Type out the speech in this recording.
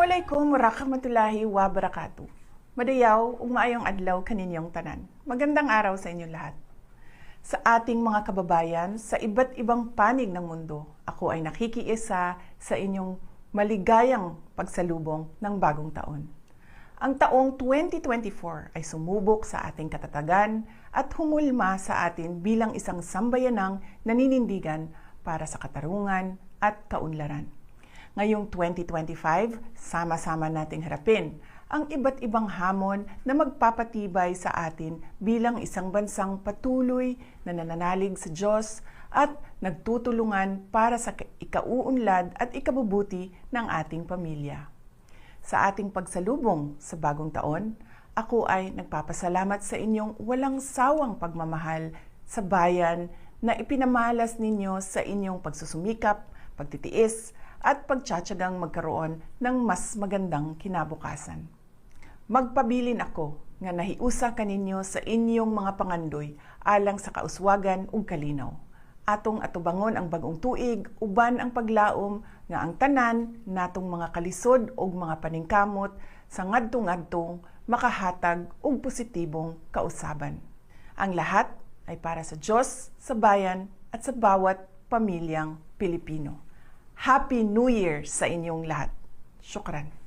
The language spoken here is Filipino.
Assalamualaikum warahmatullahi wabarakatuh. Madayaw ug maayong adlaw kaninyong tanan. Magandang araw sa inyong lahat. Sa ating mga kababayan sa iba't ibang panig ng mundo, ako ay nakikiisa sa inyong maligayang pagsalubong ng bagong taon. Ang taong 2024 ay sumubok sa ating katatagan at humulma sa atin bilang isang sambayanang naninindigan para sa katarungan at kaunlaran. Ngayong 2025, sama-sama nating harapin ang iba't ibang hamon na magpapatibay sa atin bilang isang bansang patuloy na nananalig sa Diyos at nagtutulungan para sa ikauunlad at ikabubuti ng ating pamilya. Sa ating pagsalubong sa bagong taon, ako ay nagpapasalamat sa inyong walang sawang pagmamahal sa bayan na ipinamalas ninyo sa inyong pagsusumikap, pagtitiis, at pagtsatsagang magkaroon ng mas magandang kinabukasan. Magpabilin ako nga nahiusa kaninyo sa inyong mga pangandoy alang sa kauswagan ug kalinaw. Atong atubangon ang bagong tuig uban ang paglaom nga ang tanan natong mga kalisod ug mga paningkamot sa ngadtong-ngadtong makahatag og positibong kausaban. Ang lahat ay para sa Diyos, sa bayan at sa bawat pamilyang Pilipino. Happy New Year sa inyong lahat. Syukran.